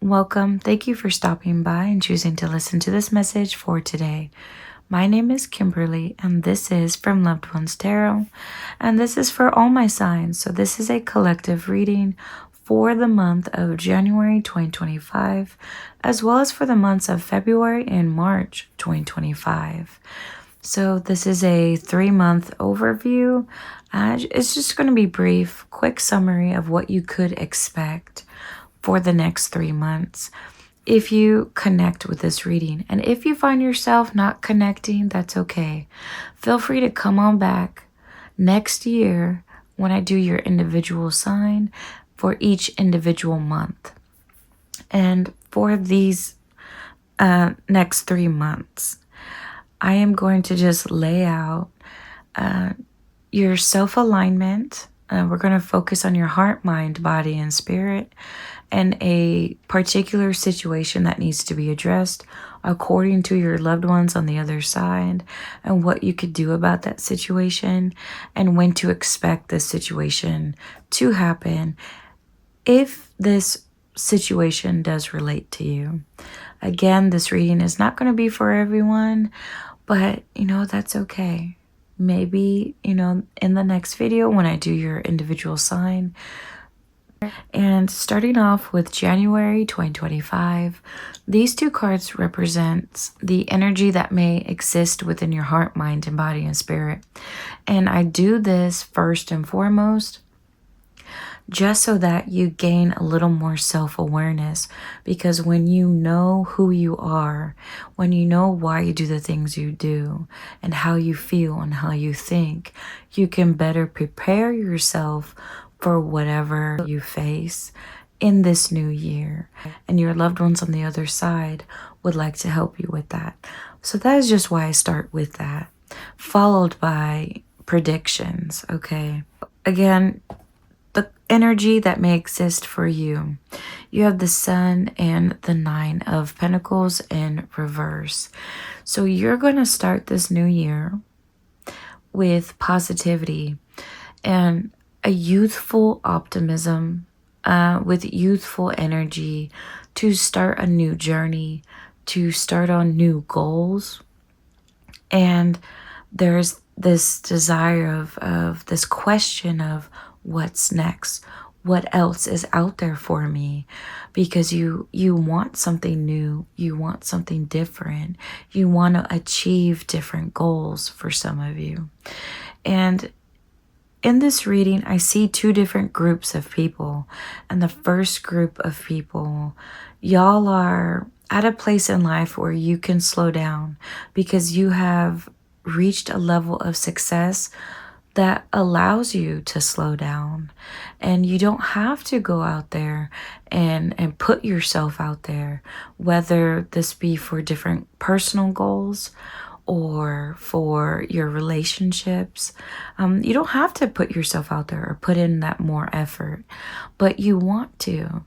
Welcome. Thank you for stopping by and choosing to listen to this message for today. My name is Kimberly, and this is from Loved Ones Tarot, and this is for all my signs. So this is a collective reading for the month of January 2025, as well as for the months of February and March 2025. So this is a 3-month overview. It's just going to be brief, quick summary of what you could expect for the next 3 months if you connect with this reading. And if you find yourself not connecting, that's okay. Feel free to come on back next year when I do your individual sign for each individual month. And for these next 3 months, I am going to just lay out your self-alignment. We're going to focus on your heart, mind, body, and spirit, and a particular situation that needs to be addressed according to your loved ones on the other side, and what you could do about that situation, and when to expect this situation to happen if this situation does relate to you. Again, this reading is not going to be for everyone, but that's okay. Maybe in the next video when I do your individual sign. And starting off with January 2025, these 2 cards represent the energy that may exist within your heart, mind, and body and spirit. And I do this first and foremost just so that you gain a little more self-awareness, because when you know who you are, when you know why you do the things you do and how you feel and how you think, you can better prepare yourself for whatever you face in this new year. And your loved ones on the other side would like to help you with that. So that is just why I start with that, followed by predictions. Okay, again, the energy that may exist for you. You have the Sun and the 9 of Pentacles in reverse. So you're going to start this new year with positivity and a youthful optimism, with youthful energy to start a new journey, to start on new goals. And there's this desire of this question of what's next, what else is out there for me, because you want something new, you want something different, you want to achieve different goals for some of you. And in this reading, I see 2 different groups of people. And the first group of people, y'all are at a place in life where you can slow down because you have reached a level of success that allows you to slow down. And you don't have to go out there and put yourself out there, whether this be for different personal goals or for your relationships. You don't have to put yourself out there or put in that more effort, but you want to.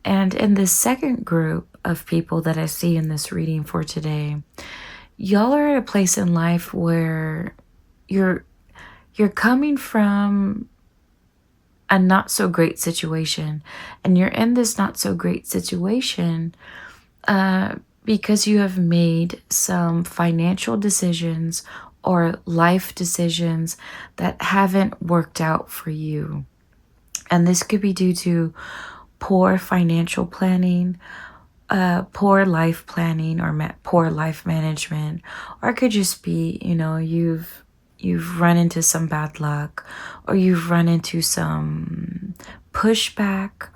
And in this second group of people that I see in this reading for today, y'all are at a place in life where you're coming from a not so great situation, and you're in this not so great situation because you have made some financial decisions or life decisions that haven't worked out for you. And this could be due to poor financial planning, poor life planning, or poor life management, or it could just be, you've run into some bad luck, or you've run into some pushback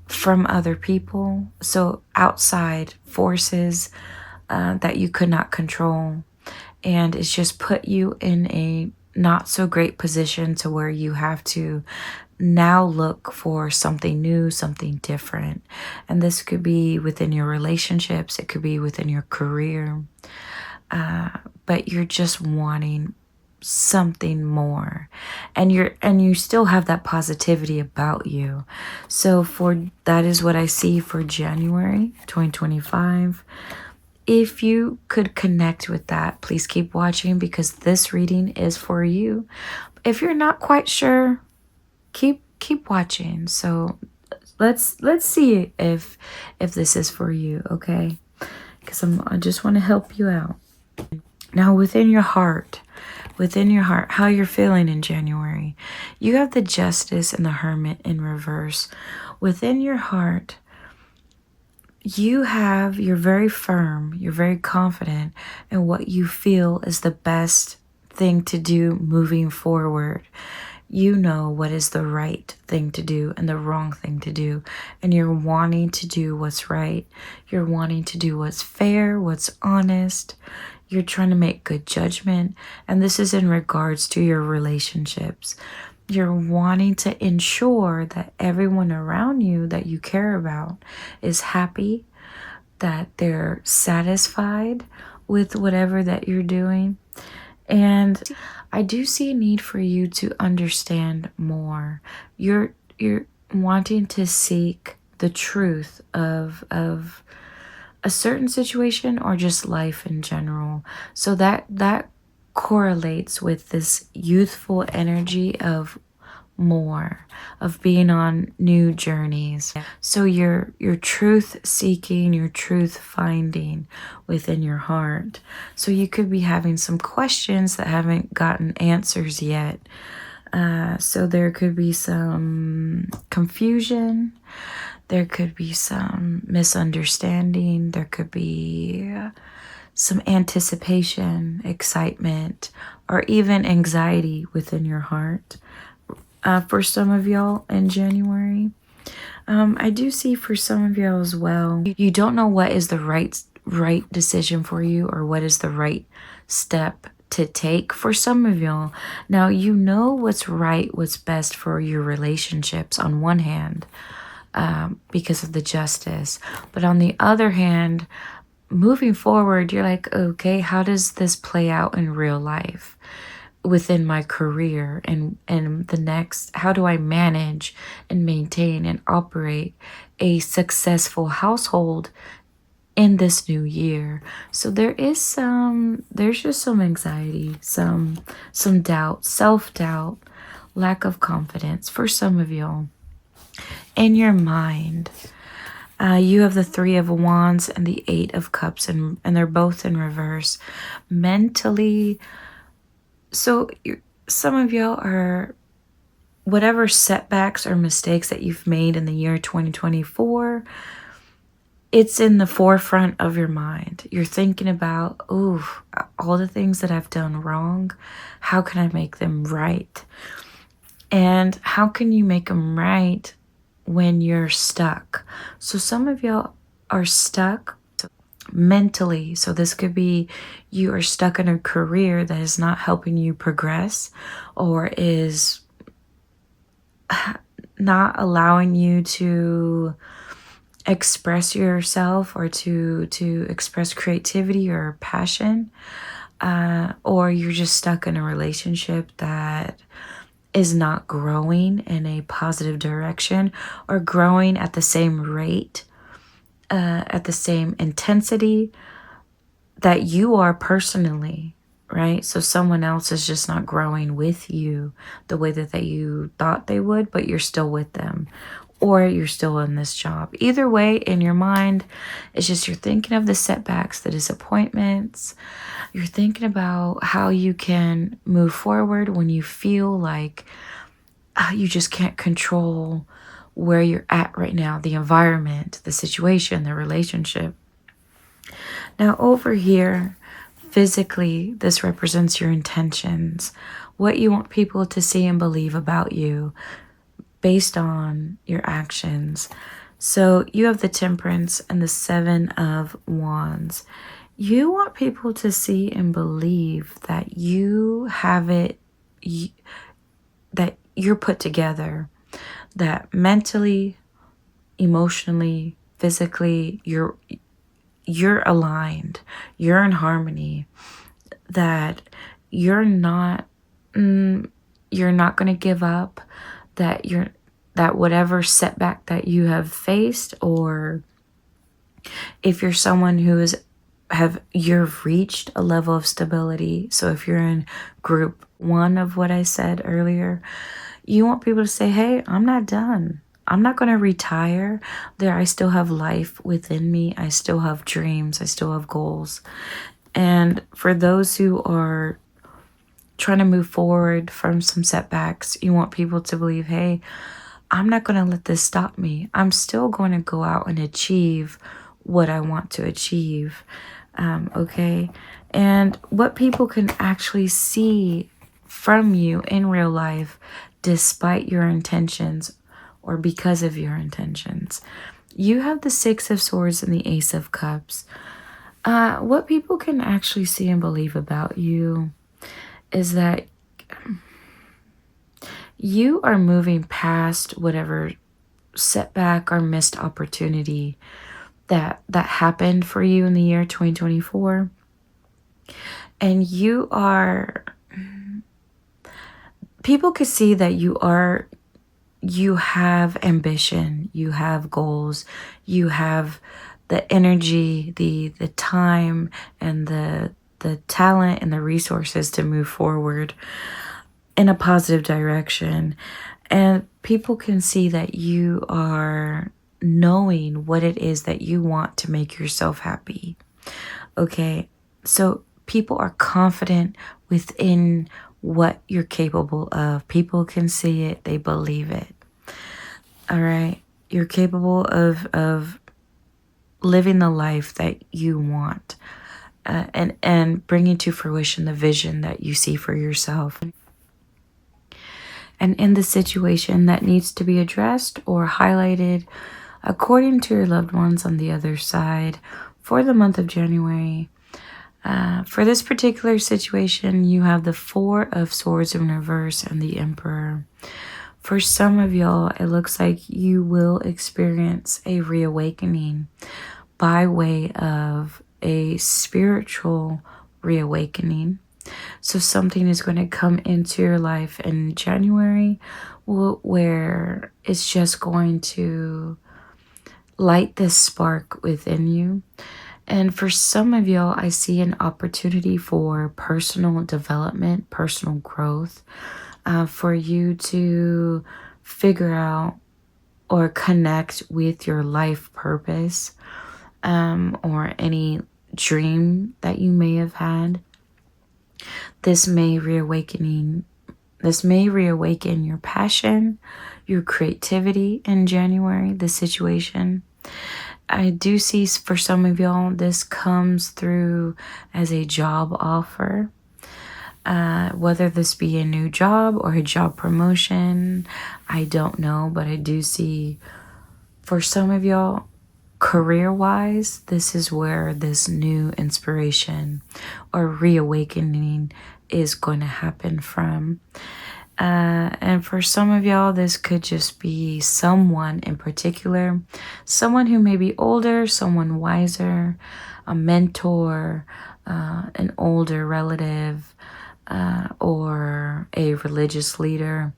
from other people. So outside forces that you could not control. And it's just put you in a not so great position to where you have to now look for something new, something different. And this could be within your relationships. It could be within your career. But you're just wanting something more, and you still have that positivity about you. So that is what I see for January 2025. If you could connect with that, please keep watching, because this reading is for you. If you're not quite sure, keep watching. So let's see if this is for you, okay? Because I just want to help you out. Now, within your heart, how you're feeling in January, you have the Justice and the Hermit in reverse. Within your heart, you're very firm, you're very confident in what you feel is the best thing to do moving forward. You know what is the right thing to do and the wrong thing to do, and you're wanting to do what's right. You're wanting to do what's fair, what's honest. You're trying to make good judgment, and this is in regards to your relationships. You're wanting to ensure that everyone around you that you care about is happy, that they're satisfied with whatever that you're doing. And I do see a need for you to understand more. You're wanting to seek the truth of a certain situation or just life in general. So that correlates with this youthful energy of more, of being on new journeys. So you're truth seeking, your truth finding within your heart. So you could be having some questions that haven't gotten answers yet. So there could be some confusion, there could be some misunderstanding, there could be some anticipation, excitement, or even anxiety within your heart. For some of y'all in January, I do see for some of y'all as well, you don't know what is the right decision for you, or what is the right step to take for some of y'all. Now, you know what's right, what's best for your relationships on one hand, because of the Justice, but on the other hand, moving forward, you're like, okay, how does this play out in real life within my career, and the next, how do I manage and maintain and operate a successful household in this new year? So there's just some anxiety, some doubt, self-doubt, lack of confidence for some of y'all in your mind. You have the Three of Wands and the Eight of Cups, and they're both in reverse. Mentally, so some of y'all are, whatever setbacks or mistakes that you've made in the year 2024, it's in the forefront of your mind. You're thinking about, oh, all the things that I've done wrong, how can I make them right? And how can you make them right when you're stuck? So some of y'all are stuck mentally. So this could be you are stuck in a career that is not helping you progress, or is not allowing you to express yourself, or to express creativity or passion, or you're just stuck in a relationship that is not growing in a positive direction, or growing at the same rate, at the same intensity that you are personally, right? So someone else is just not growing with you the way that you thought they would, but you're still with them, or you're still in this job. Either way, in your mind, it's just you're thinking of the setbacks, the disappointments. You're thinking about how you can move forward when you feel like you just can't control where you're at right now, the environment, the situation, the relationship. Now over here, physically, this represents your intentions, what you want people to see and believe about you based on your actions. So you have the Temperance and the Seven of Wands. You want people to see and believe that you have it, that you're put together, that mentally, emotionally, physically, you're aligned, you're in harmony, that you're not going to give up, that whatever setback that you have faced, or if you're someone who you've reached a level of stability. So if you're in group 1 of what I said earlier, you want people to say, hey, I'm not done. I'm not going to retire. I still have life within me. I still have dreams. I still have goals. And for those who are trying to move forward from some setbacks, you want people to believe, hey, I'm not going to let this stop me. I'm still going to go out and achieve what I want to achieve. Okay. And what people can actually see from you in real life, despite your intentions or because of your intentions. You have the Six of Swords and the Ace of Cups. What people can actually see and believe about you is that you are moving past whatever setback or missed opportunity that happened for you in the year 2024. And people could see that you have ambition, you have goals, you have the energy, the time, and the talent and the resources to move forward in a positive direction. And people can see that you are knowing what it is that you want to make yourself happy. Okay, so people are confident within what you're capable of. People can see it, they believe it. All right, you're capable of living the life that you want, and bringing to fruition the vision that you see for yourself. And in the situation that needs to be addressed or highlighted according to your loved ones on the other side for the month of January. For this particular situation, you have the Four of Swords in reverse and the Emperor. For some of y'all, it looks like you will experience a reawakening by way of a spiritual reawakening. So something is going to come into your life in January where it's just going to light this spark within you. And for some of y'all, I see an opportunity for personal development, personal growth, for you to figure out or connect with your life purpose, or any dream that you may have had. This may reawaken your passion, your creativity in January, the situation. I do see for some of y'all, this comes through as a job offer. Whether this be a new job or a job promotion, I don't know, but I do see for some of y'all, career-wise, this is where this new inspiration or reawakening is going to happen from. And for some of y'all, this could just be someone in particular, someone who may be older, someone wiser, a mentor, an older relative, or a religious leader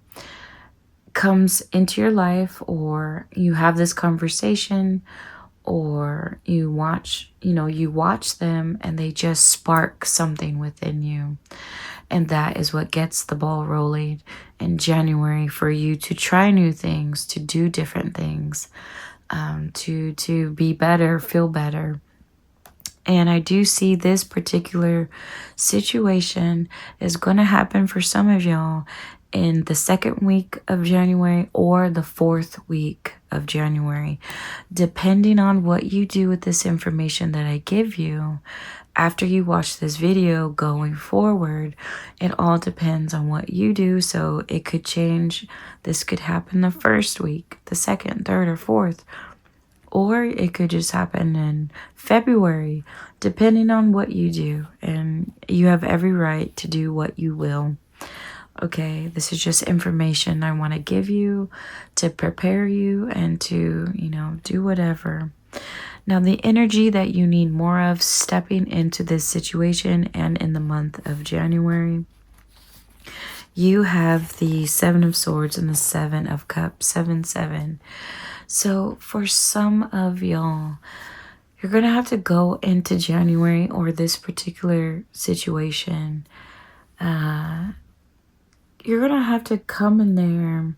comes into your life, or you have this conversation, or you watch them and they just spark something within you. And that is what gets the ball rolling in January for you to try new things, to do different things, to be better, feel better. And I do see this particular situation is going to happen for some of y'all in the second week of January or the fourth week of January, depending on what you do with this information that I give you. After you watch this video going forward, it all depends on what you do. So it could change. This could happen the first week, the second, third, or fourth. Or it could just happen in February, depending on what you do. And you have every right to do what you will. Okay, this is just information I want to give you to prepare you and to, do whatever. Now, the energy that you need more of stepping into this situation and in the month of January, you have the Seven of Swords and the Seven of Cups, 7-7. So for some of y'all, you're going to have to go into January or this particular situation. You're going to have to come in there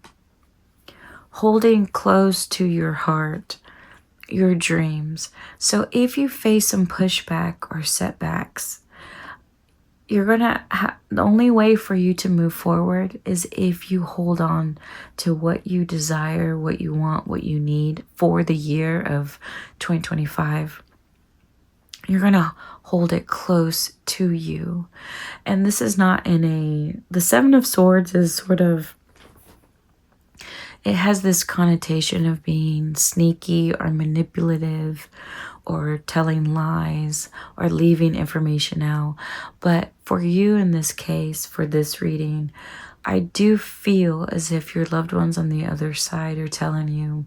holding close to your heart your dreams. So if you face some pushback or setbacks, you're gonna the only way for you to move forward is if you hold on to what you desire, what you want, what you need for the year of 2025. You're gonna hold it close to you. And this is not the Seven of Swords is sort of, it has this connotation of being sneaky or manipulative or telling lies or leaving information out. But for you in this case, for this reading, I do feel as if your loved ones on the other side are telling you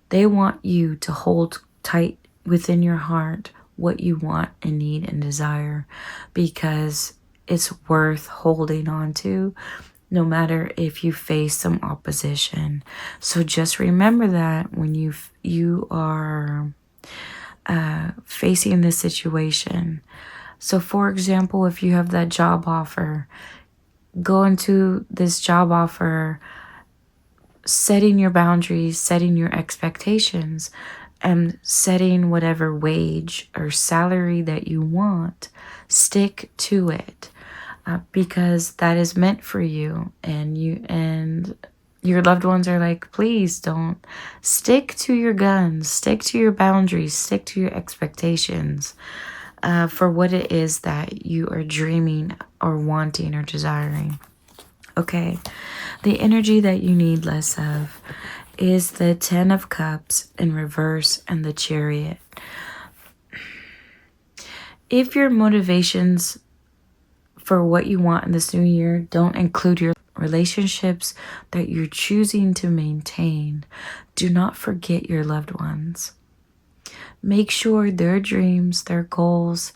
they want you to hold tight within your heart what you want and need and desire, because it's worth holding on to no matter if you face some opposition. So just remember that when you are facing this situation. So for example, if you have that job offer, go into this job offer setting your boundaries, setting your expectations, and setting whatever wage or salary that you want. Stick to it, because that is meant for you, and your loved ones are like, please don't. Stick to your guns, stick to your boundaries, stick to your expectations for what it is that you are dreaming or wanting or desiring. Okay, the energy that you need less of is the Ten of Cups in reverse and the Chariot. If your motivations for what you want in this new year don't include your relationships that you're choosing to maintain, do not forget your loved ones. Make sure their dreams, their goals,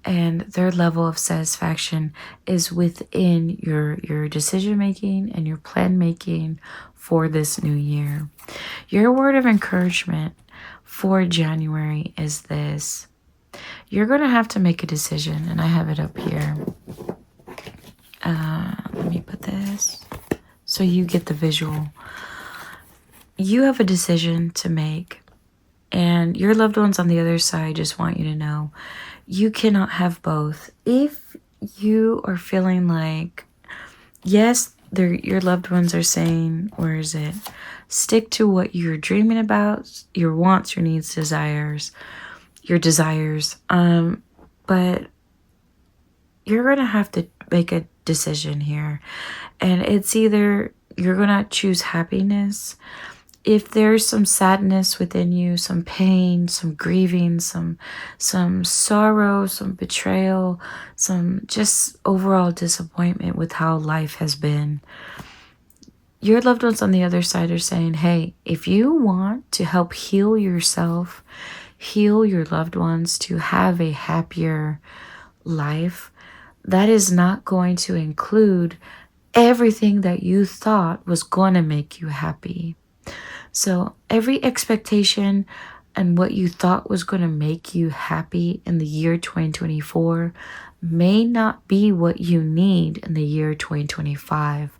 and their level of satisfaction is within your decision making and your plan making for this new year. Your word of encouragement for January is this. You're going to have to make a decision, and I have it up here. Let me put this so you get the visual. You have a decision to make, and your loved ones on the other side just want you to know you cannot have both. If you are feeling like, yes, your loved ones are saying, where is it? Stick to what you're dreaming about, your wants, your needs, desires, your desires. But you're going to have to make a decision here. And it's either you're going to choose happiness. If there's some sadness within you, some pain, some grieving, some sorrow, some betrayal, some just overall disappointment with how life has been, your loved ones on the other side are saying, hey, if you want to help heal yourself, heal your loved ones to have a happier life, that is not going to include everything that you thought was going to make you happy. So every expectation and what you thought was going to make you happy in the year 2024 may not be what you need in the year 2025.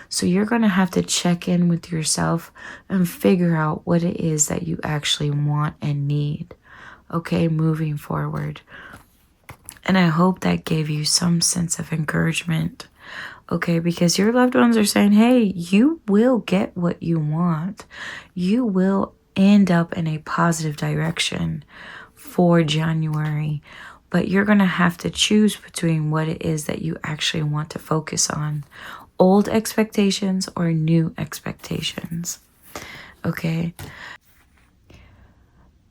So you're going to have to check in with yourself and figure out what it is that you actually want and need. Okay, moving forward. And I hope that gave you some sense of encouragement. Okay, because your loved ones are saying, hey, you will get what you want. You will end up in a positive direction for January. But you're going to have to choose between what it is that you actually want to focus on. Old expectations or new expectations. Okay.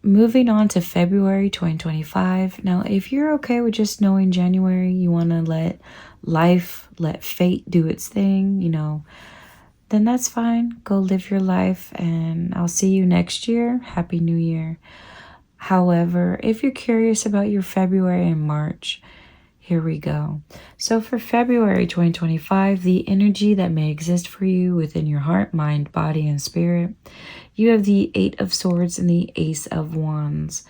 Moving on to February 2025. Now, if you're okay with just knowing January, you want to let life, let fate do its thing, then that's fine. Go live your life, and I'll see you next year. Happy New Year. However, if you're curious about your February and March, here we go. So for February 2025, the energy that may exist for you within your heart, mind, body, and spirit, you have the Eight of Swords and the Ace of Wands.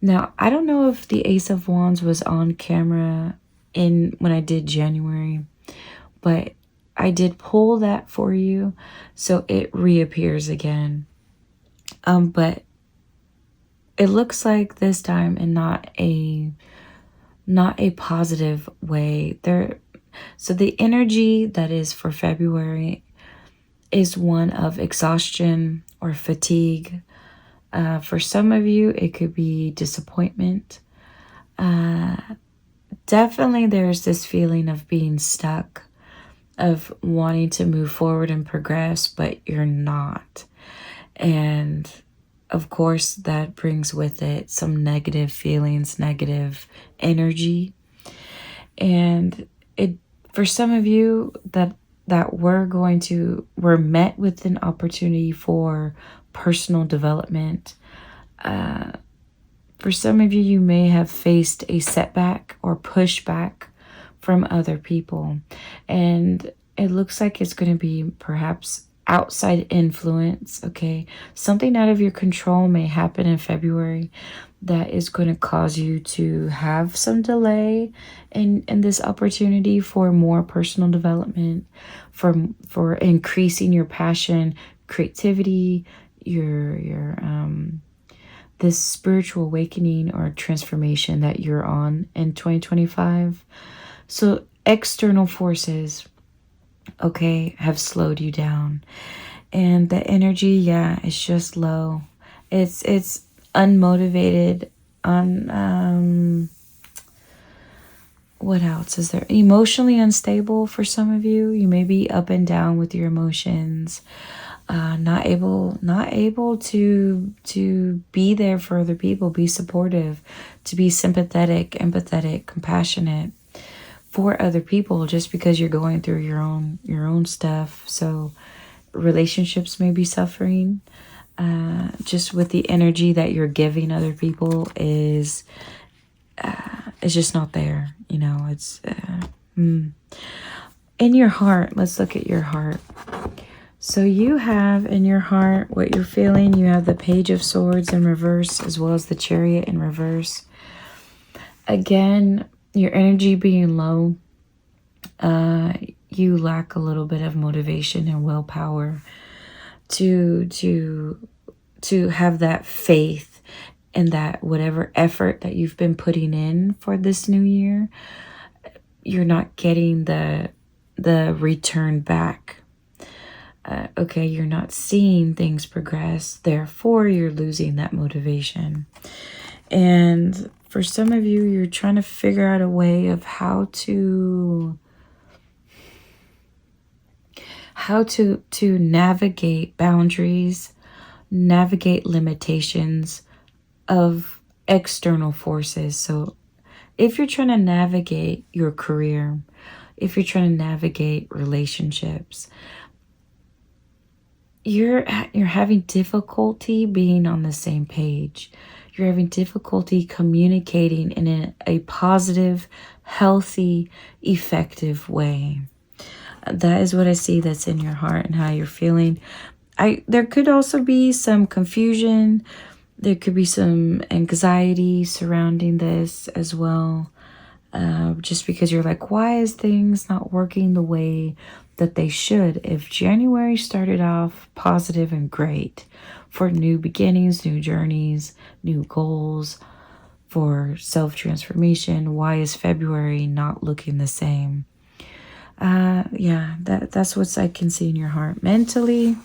Now, I don't know if the Ace of Wands was on camera when I did January, but I did pull that for you, so it reappears again. But it looks like this time in not a positive way. So the energy that is for February is one of exhaustion or fatigue. For some of you, it could be disappointment. Definitely there's this feeling of being stuck, of wanting to move forward and progress, but you're not. And of course, that brings with it some negative feelings, negative energy. And for some of you that we're met with an opportunity for personal development. For some of you, you may have faced a setback or pushback from other people. And it looks like it's going to be perhaps outside influence, okay? Something out of your control may happen in February that is going to cause you to have some delay in this opportunity for more personal development, for increasing your passion, creativity, your this spiritual awakening or transformation that you're on in 2025. So external forces, okay, have slowed you down. And the energy, yeah, it's just low. It's unmotivated, what else is there? Emotionally unstable for some of you. You may be up and down with your emotions. Not able to be there for other people, be supportive, to be sympathetic, empathetic, compassionate for other people, just because you're going through your own stuff. So relationships may be suffering, just with the energy that you're giving other people is just not there. You know, it's in your heart. Let's look at your heart. So you have in your heart what you're feeling. You have the Page of Swords in reverse, as well as the Chariot in reverse. Again, your energy being low, you lack a little bit of motivation and willpower to have that faith and that whatever effort that you've been putting in for this new year, you're not getting the return back. Okay, you're not seeing things progress, therefore you're losing that motivation. And for some of you, you're trying to figure out a way of how to navigate boundaries, navigate limitations of external forces. So if you're trying to navigate your career, if you're trying to navigate relationships, you're having difficulty being on the same page. You're having difficulty communicating in a positive, healthy, effective way. That is what I see that's in your heart and how you're feeling. There could also be some confusion. There could be some anxiety surrounding this as well. Just because you're like, why is things not working the way that they should? If January started off positive and great for new beginnings, new journeys, new goals, for self-transformation, why is February not looking the same? Yeah, that's what I can see in your heart. Mentally,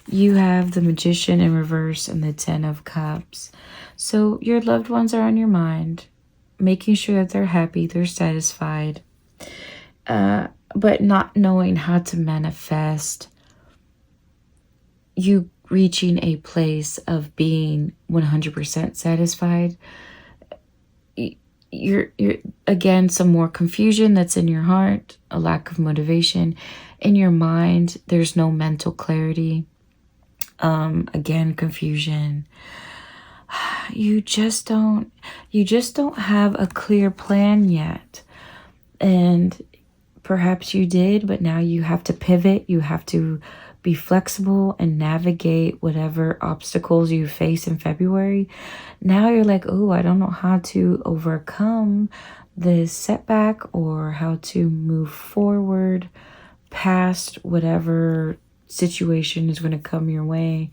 you have the Magician in reverse and the Ten of Cups. So your loved ones are on your mind, making sure that they're happy, they're satisfied, but not knowing how to manifest you reaching a place of being 100% satisfied. You're again, some more confusion that's in your heart, a lack of motivation. In your mind, there's no mental clarity. Again, confusion. You just don't have a clear plan yet. And perhaps you did, but now you have to pivot. You have to be flexible and navigate whatever obstacles you face in February. Now you're like, oh, I don't know how to overcome this setback or how to move forward. past whatever situation is going to come your way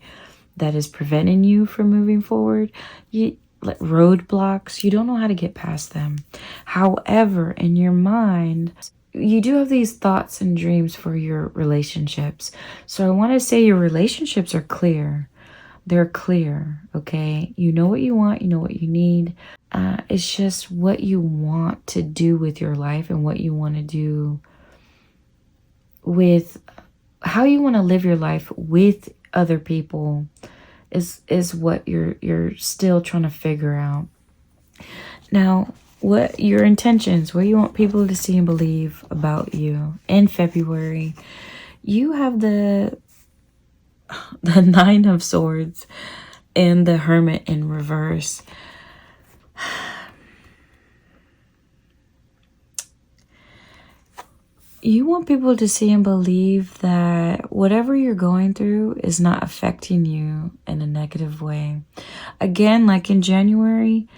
that is preventing you from moving forward. Like roadblocks, you don't know how to get past them. However, in your mind, you do have these thoughts and dreams for your relationships. So I want to say your relationships are clear. They're clear, okay? You know what you want, you know what you need. It's just what you want to do with your life and what you want to do with how you want to live your life with other people is what you're still trying to figure out. Now, what your intentions, what you want people to see and believe about you in February. You have the Nine of Swords and the Hermit in reverse. You want people to see and believe that whatever you're going through is not affecting you in a negative way. Again, like in January,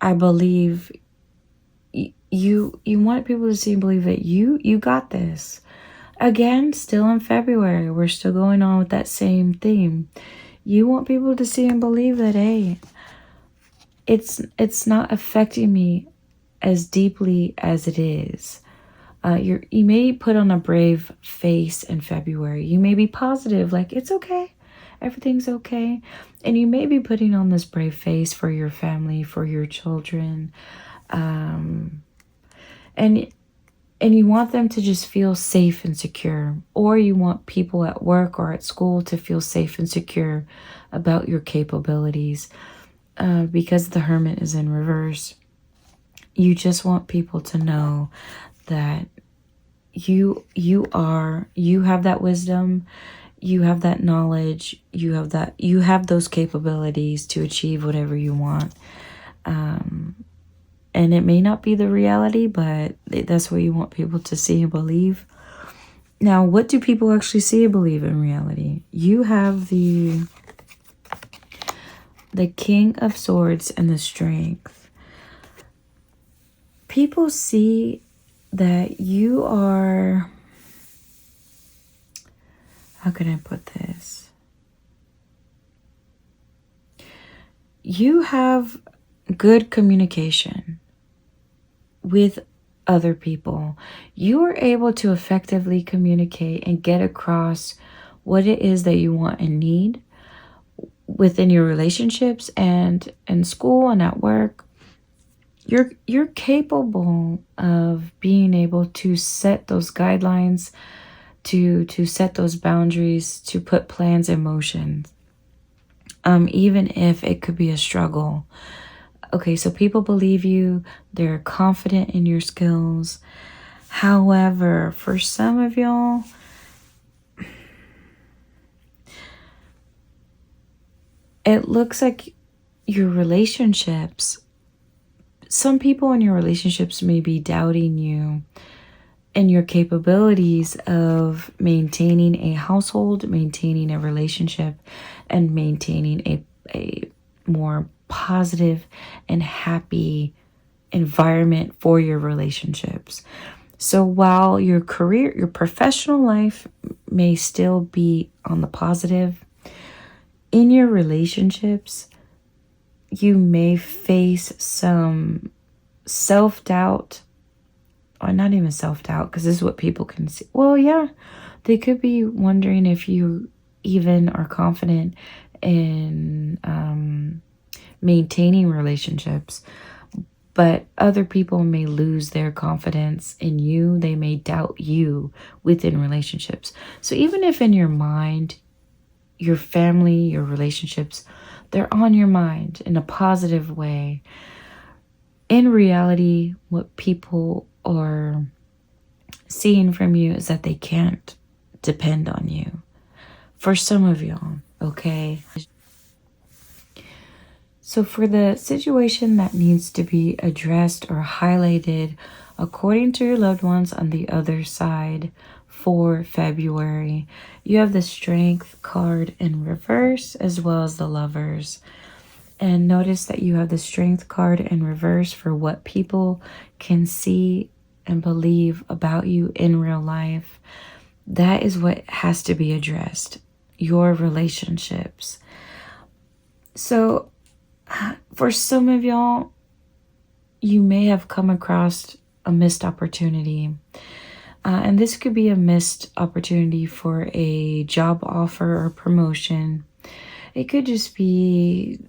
I believe you want people to see and believe that you got this. Again, still in February, we're still going on with that same theme. You want people to see and believe that, hey, it's not affecting me as deeply as it is. You may put on a brave face in February. You may be positive, like it's okay, everything's okay, and you may be putting on this brave face for your family, for your children, and you want them to just feel safe and secure, or you want people at work or at school to feel safe and secure about your capabilities. Because the Hermit is in reverse, you just want people to know that you have that wisdom, you have that knowledge, you have those capabilities to achieve whatever you want. And it may not be the reality, but that's what you want people to see and believe. Now, what do people actually see and believe in reality? You have the King of Swords and the Strength. People see that you are, how can I put this? You have good communication with other people. You are able to effectively communicate and get across what it is that you want and need within your relationships and in school and at work. You're capable of being able to set those guidelines, to set those boundaries, to put plans in motion, even if it could be a struggle. Okay, so people believe you, they're confident in your skills. However, for some of y'all, it looks like your relationships, some people in your relationships may be doubting you and your capabilities of maintaining a household, maintaining a relationship, and maintaining a more positive and happy environment for your relationships. So while your career, your professional life may still be on the positive, in your relationships, you may face some self-doubt, or not even self-doubt, because this is what people can see. Well, yeah, they could be wondering if you even are confident in maintaining relationships. But other people may lose their confidence in you. They may doubt you within relationships. So even if in your mind, your family, your relationships, they're on your mind in a positive way, in reality, what people are seeing from you is that they can't depend on you. For some of y'all, okay? So for the situation that needs to be addressed or highlighted according to your loved ones on the other side for February, you have the Strength card in reverse as well as the Lovers. And notice that you have the Strength card in reverse for what people can see and believe about you in real life. That is what has to be addressed. Your relationships. So for some of y'all, you may have come across a missed opportunity. And this could be a missed opportunity for a job offer or promotion. It could just be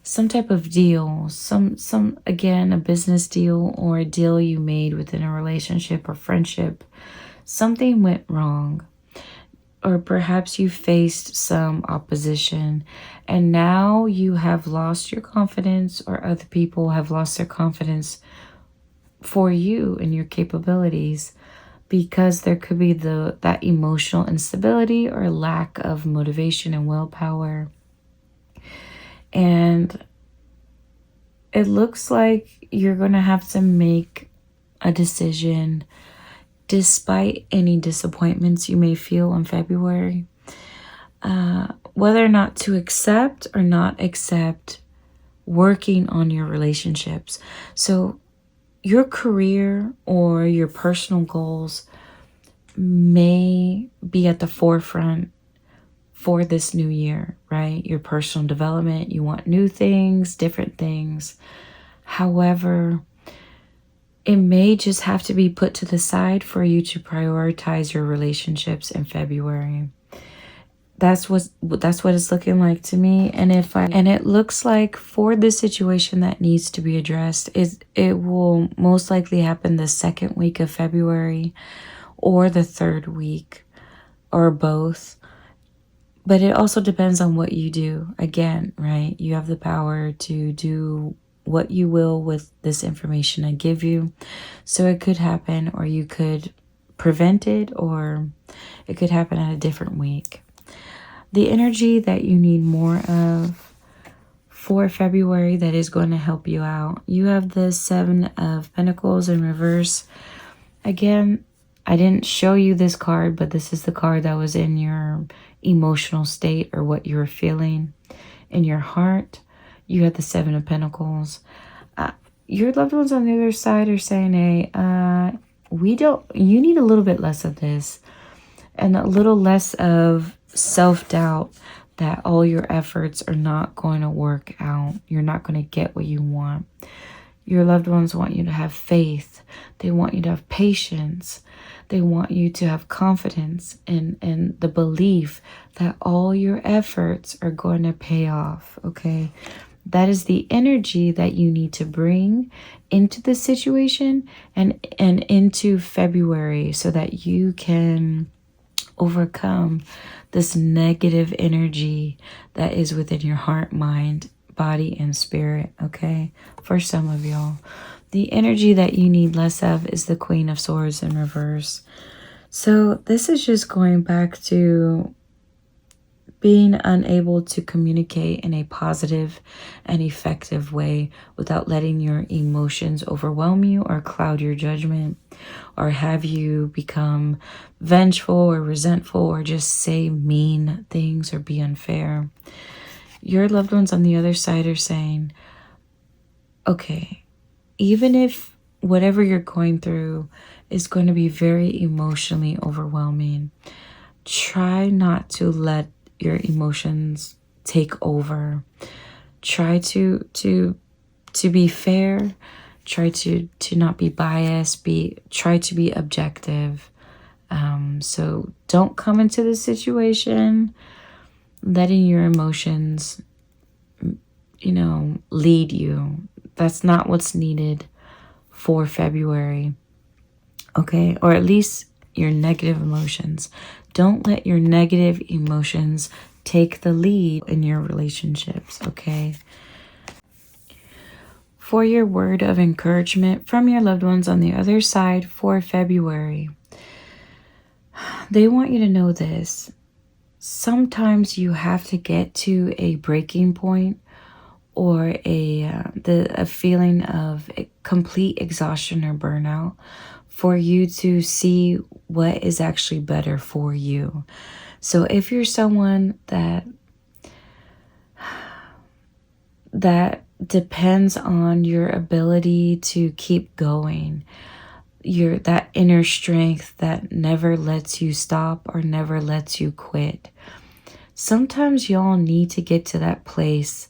some type of deal, again, a business deal or a deal you made within a relationship or friendship. Something went wrong. Or perhaps you faced some opposition and now you have lost your confidence, or other people have lost their confidence for you and your capabilities, because there could be that emotional instability or lack of motivation and willpower. And it looks like you're going to have to make a decision despite any disappointments you may feel in February, whether or not to accept or not accept working on your relationships. So your career or your personal goals may be at the forefront for this new year, right? Your personal development, you want new things, different things. However, it may just have to be put to the side for you to prioritize your relationships in February. That's what it's looking like to me. And it looks like for this situation that needs to be addressed, it will most likely happen the second week of February or the third week, or both. But it also depends on what you do. Again, right? You have the power to do what you will with this information I give you. So it could happen, or you could prevent it, or it could happen at a different week. The energy that you need more of for February that is going to help you out. You have the 7 of Pentacles in reverse. Again, I didn't show you this card, but this is the card that was in your emotional state, or what you were feeling in your heart. You had the 7 of Pentacles. Your loved ones on the other side are saying, hey, you need a little bit less of this, and a little less of self-doubt that all your efforts are not going to work out. You're not going to get what you want. Your loved ones want you to have faith. They want you to have patience. They want you to have confidence and the belief that all your efforts are going to pay off, okay? That is the energy that you need to bring into the situation and into February, so that you can overcome this negative energy that is within your heart, mind, body, and spirit, okay? For some of y'all, the energy that you need less of is the Queen of Swords in reverse. So this is just going back to being unable to communicate in a positive and effective way without letting your emotions overwhelm you or cloud your judgment, or have you become vengeful or resentful, or just say mean things or be unfair. Your loved ones on the other side are saying, okay, even if whatever you're going through is going to be very emotionally overwhelming, try not to let your emotions take over. Try to be fair. Try to not be biased. Try to be objective. So don't come into the situation letting your emotions, lead you. That's not what's needed for February. Okay? Or at least your negative emotions. Don't let your negative emotions take the lead in your relationships, okay? For your word of encouragement from your loved ones on the other side for February, they want you to know this. Sometimes you have to get to a breaking point, or a feeling of complete exhaustion or burnout, for you to see what is actually better for you. So if you're someone that depends on your ability to keep going, that inner strength that never lets you stop or never lets you quit. Sometimes y'all need to get to that place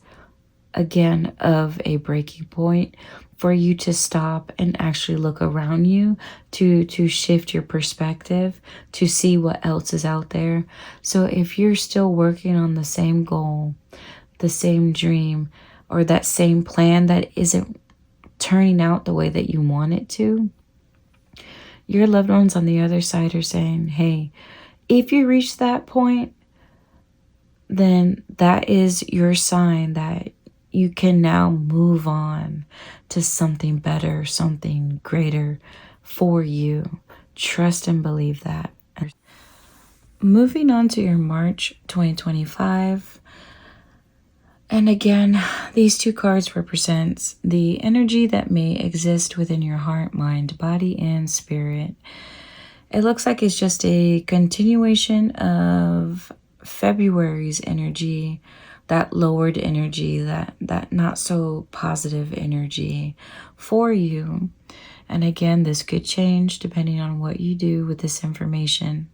again of a breaking point for you to stop and actually look around you, to shift your perspective, to see what else is out there. So if you're still working on the same goal, the same dream, or that same plan that isn't turning out the way that you want it to, your loved ones on the other side are saying, hey, if you reach that point, then that is your sign that you can now move on to something better, something greater for you. Trust and believe that. Moving on to your March 2025. And again, these two cards represent the energy that may exist within your heart, mind, body, and spirit. It looks like it's just a continuation of February's energy, that lowered energy, that not so positive energy for you. And again, this could change depending on what you do with this information.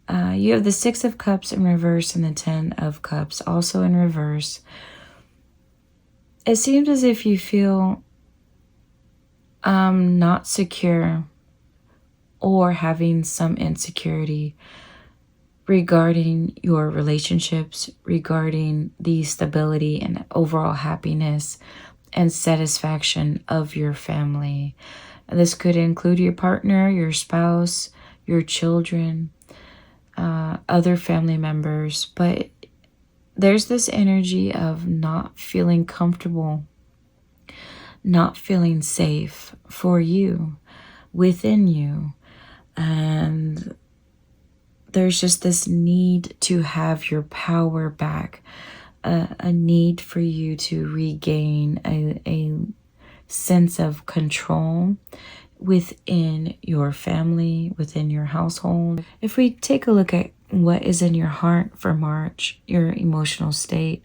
You have the 6 of Cups in reverse and the 10 of Cups also in reverse. It seems as if you feel not secure or having some insecurity regarding your relationships, regarding the stability and overall happiness and satisfaction of your family. This could include your partner, your spouse, your children, other family members, but there's this energy of not feeling comfortable, not feeling safe for you, within you. And there's just this need to have your power back, a need for you to regain a sense of control within your family, within your household. If we take a look at what is in your heart for March, your emotional state,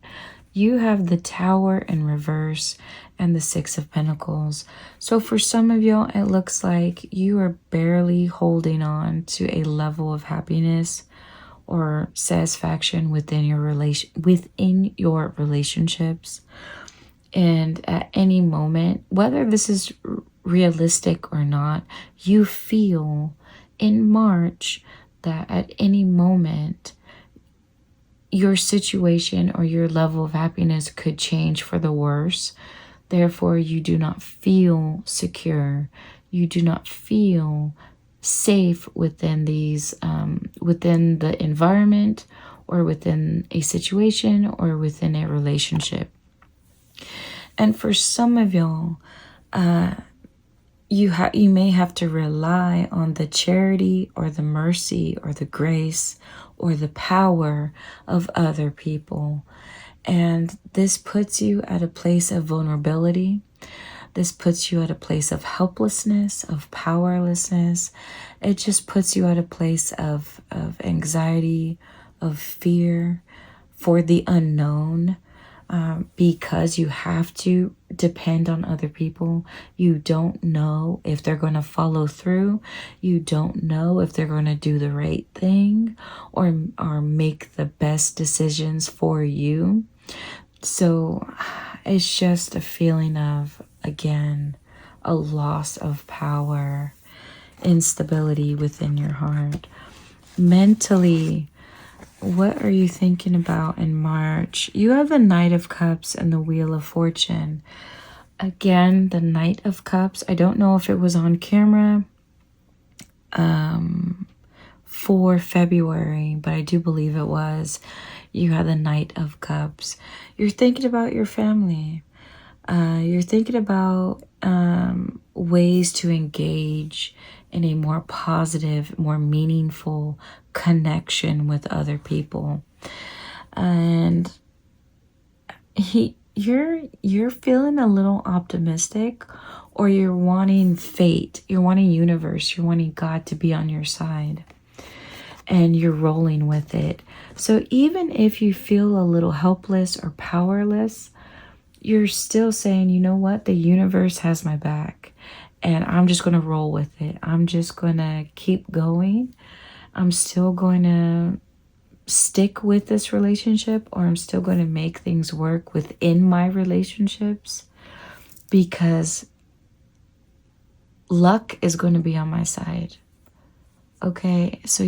you have the Tower in reverse and the 6 of Pentacles. So for some of y'all, it looks like you are barely holding on to a level of happiness or satisfaction within your relationships. And at any moment, whether this is realistic or not, you feel in March that at any moment your situation or your level of happiness could change for the worse. Therefore, you do not feel secure. You do not feel safe within these, within the environment, or within a situation, or within a relationship. And for some of y'all, you may have to rely on the charity or the mercy or the grace or the power of other people. And this puts you at a place of vulnerability. This puts you at a place of helplessness, of powerlessness. It just puts you at a place of anxiety, of fear for the unknown. Because you have to depend on other people. You don't know if they're going to follow through. You don't know if they're going to do the right thing or make the best decisions for you. So it's just a feeling of, again, a loss of power, instability within your heart. Mentally, what are you thinking about in March? You have the Knight of Cups and the Wheel of Fortune. Again, the Knight of Cups. I don't know if it was on camera for February, but I do believe it was. You have the Knight of Cups. You're thinking about your family. You're thinking about ways to engage in a more positive, more meaningful connection with other people. And you're feeling a little optimistic, or you're wanting fate, you're wanting universe, you're wanting God to be on your side, and you're rolling with it. So even if you feel a little helpless or powerless, you're still saying, you know what, the universe has my back. and I'm just going to roll with it. I'm just going to keep going. I'm still going to stick with this relationship, or I'm still going to make things work within my relationships, because luck is going to be on my side. Okay, so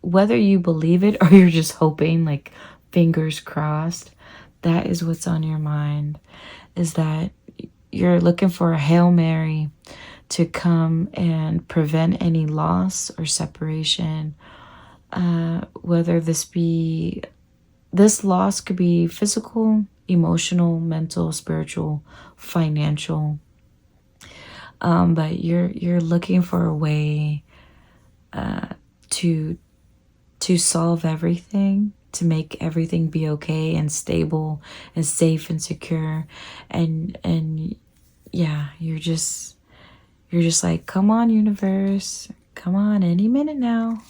whether you believe it or you're just hoping, like fingers crossed, that is what's on your mind, is that you're looking for a Hail Mary to come and prevent any loss or separation. Whether this loss could be physical, emotional, mental, spiritual, financial. But you're looking for a way to solve everything, to make everything be okay and stable and safe and secure. And yeah, you're just like, come on, universe, come on, any minute now.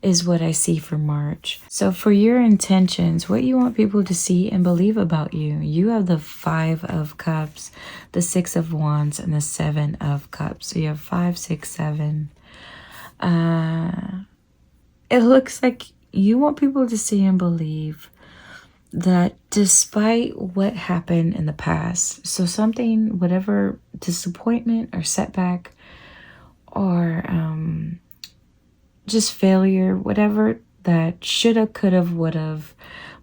Is what I see for March. So for your intentions, what you want people to see and believe about you, you have the 5 of Cups, the 6 of Wands, and the 7 of Cups. So you have 5, 6, 7. It looks like you want people to see and believe that despite what happened in the past, so something, whatever disappointment or setback or just failure, whatever that shoulda, coulda, woulda,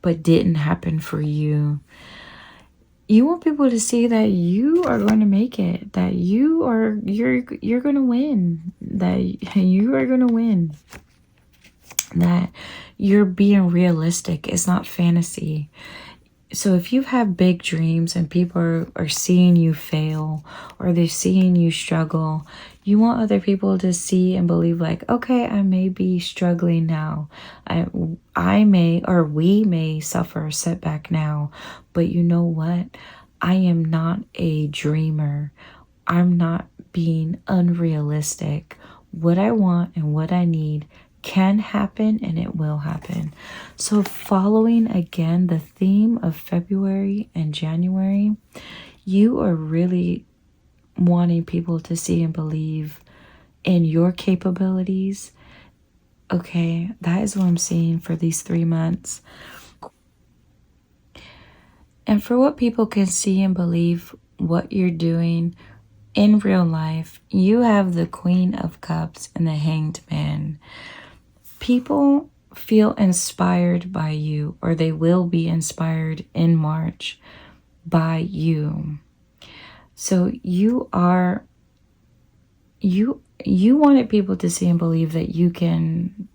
but didn't happen for you, you want people to see that you are going to make it, that you're going to win, that you are going to win, that you're being realistic. It's not fantasy. So if you have big dreams and people are seeing you fail, or they're seeing you struggle, you want other people to see and believe, like, okay, I may be struggling now. I may, or we may suffer a setback now, but you know what? I am not a dreamer. I'm not being unrealistic. What I want and what I need can happen, and it will happen. So following again the theme of February and January, you are really wanting people to see and believe in your capabilities. Okay, that is what I'm seeing for these 3 months. And for what people can see and believe what you're doing in real life, you have the Queen of Cups and the Hanged Man. People feel inspired by you, or they will be inspired in March by you. So you wanted people to see and believe that you can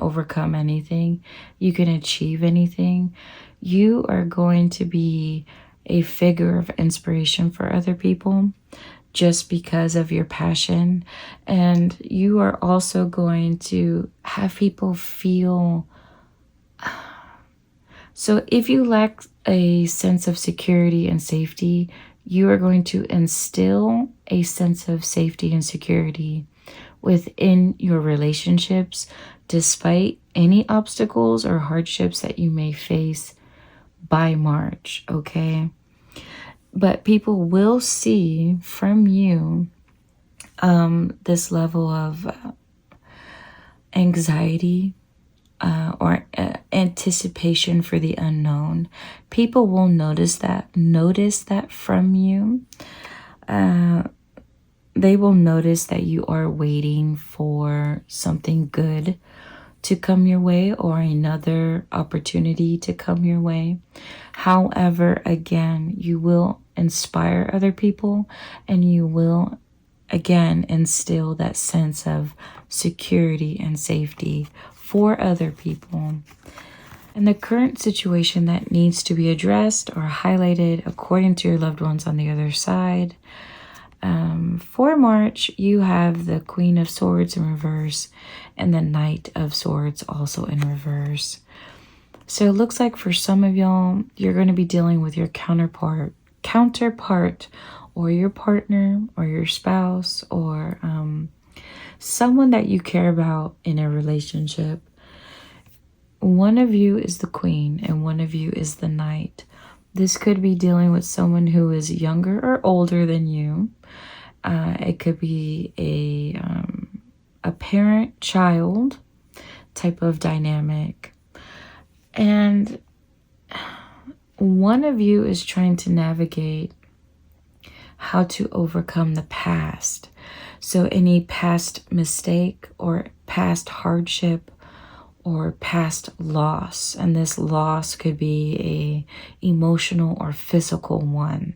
overcome anything, you can achieve anything. You are going to be a figure of inspiration for other people just because of your passion. And you are also going to have people feel, so if you lack a sense of security and safety, you are going to instill a sense of safety and security within your relationships, despite any obstacles or hardships that you may face by March, okay? But people will see from you this level of anxiety or anticipation for the unknown. People will notice that from you. They will notice that you are waiting for something good to come your way, or another opportunity to come your way. However, again, you will inspire other people, and you will again instill that sense of security and safety for other people. And the current situation that needs to be addressed or highlighted according to your loved ones on the other side. For March, you have the Queen of Swords in reverse and the Knight of Swords also in reverse. So it looks like for some of y'all, you're going to be dealing with your counterpart, or your partner, or your spouse, or someone that you care about in a relationship. One of you is the Queen and one of you is the Knight. This could be dealing with someone who is younger or older than you. It could be a parent-child type of dynamic. And one of you is trying to navigate how to overcome the past. So any past mistake or past hardship or past loss. And this loss could be a emotional or physical one.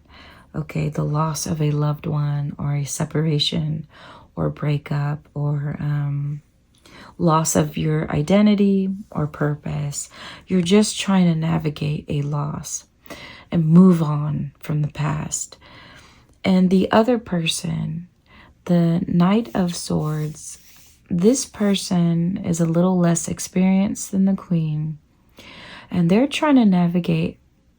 Okay, the loss of a loved one or a separation or breakup or loss of your identity or purpose. You're just trying to navigate a loss and move on from the past. And the other person, the Knight of Swords, this person is a little less experienced than the Queen. And they're trying to navigate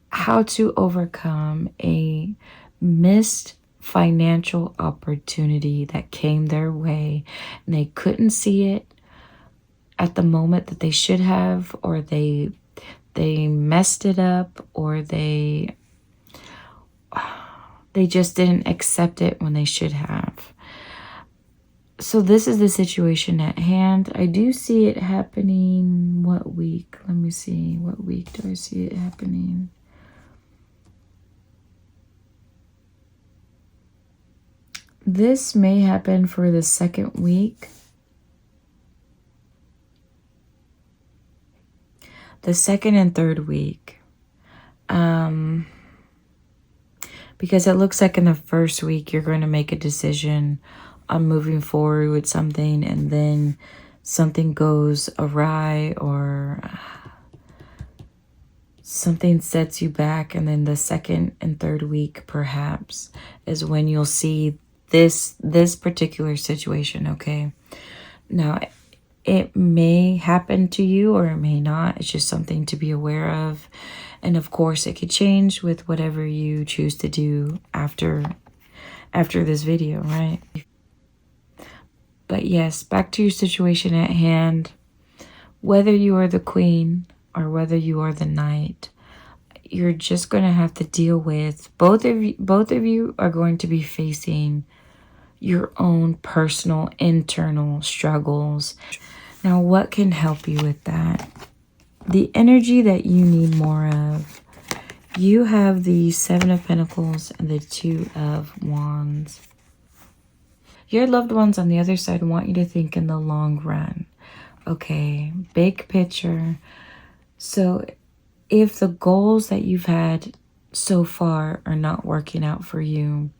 how to overcome a missed financial opportunity that came their way. And they couldn't see it at the moment that they should have, or they messed it up, or they just didn't accept it when they should have. So this is the situation at hand. I do see it happening. What week? Let me see. What week do I see it happening? This may happen for the second week. The second and third week. Because it looks like in the first week you're going to make a decision on moving forward with something, and then something goes awry or something sets you back, and then the second and third week perhaps is when you'll see this particular situation. Okay, now it may happen to you or it may not. It's just something to be aware of. And of course it could change with whatever you choose to do after this video, right? But yes, back to your situation at hand. Whether you are the Queen or whether you are the Knight, you're just going to have to deal with, both of you are going to be facing your own personal internal struggles. Now, what can help you with that? The energy that you need more of. You have the Seven of Pentacles and the Two of Wands. Your loved ones on the other side want you to think in the long run. Okay, big picture. So if the goals that you've had so far are not working out for you,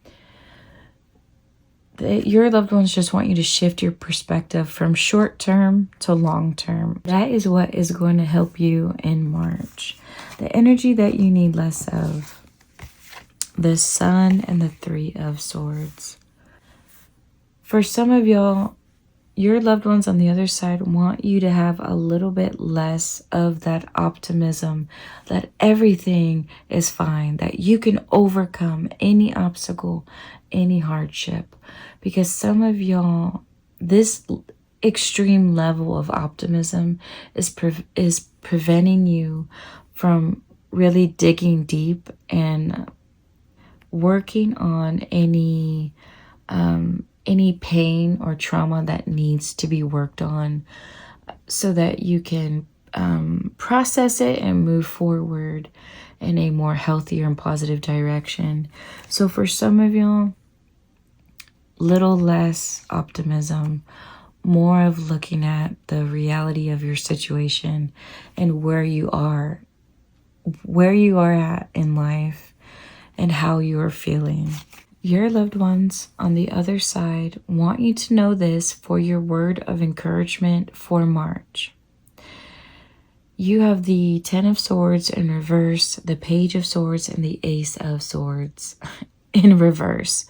your loved ones just want you to shift your perspective from short term to long term. That is what is going to help you in March. The energy that you need less of. The Sun and the Three of Swords. For some of y'all, your loved ones on the other side want you to have a little bit less of that optimism, that everything is fine, that you can overcome any obstacle, any hardship. Because some of y'all, this extreme level of optimism is preventing you from really digging deep and working on any pain or trauma that needs to be worked on, so that you can process it and move forward in a more healthier and positive direction. So for some of y'all, little less optimism, more of looking at the reality of your situation and where you are at in life and how you are feeling. Your loved ones on the other side want you to know this for your word of encouragement for March. You have the Ten of Swords in reverse, the Page of Swords, and the Ace of Swords in reverse.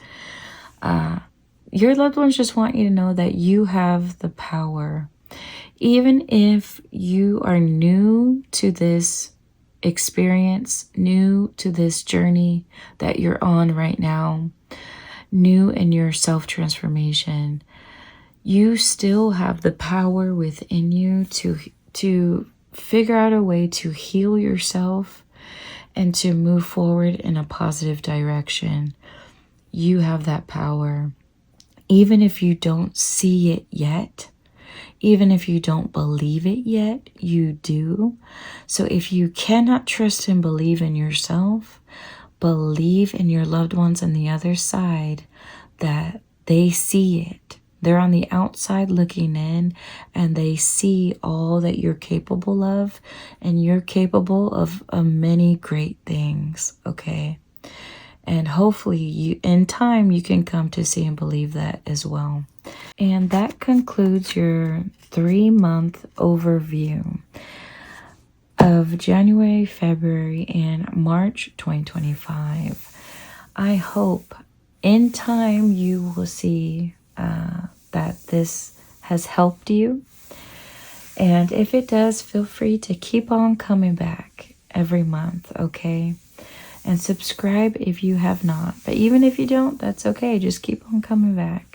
Your loved ones just want you to know that you have the power. Even if you are new to this experience, new to this journey that you're on right now, new in your self-transformation, you still have the power within you to figure out a way to heal yourself and to move forward in a positive direction. You have that power. Even if you don't see it yet, even if you don't believe it yet, you do. So if you cannot trust and believe in yourself, believe in your loved ones on the other side that they see it. They're on the outside looking in, and they see all that you're capable of, and you're capable of many great things, okay? And hopefully you, in time, you can come to see and believe that as well. And that concludes your 3-month overview of January, February, and March 2025. I hope in time you will see that this has helped you. And if it does, feel free to keep on coming back every month, okay? And subscribe if you have not. But even if you don't, that's okay. Just keep on coming back.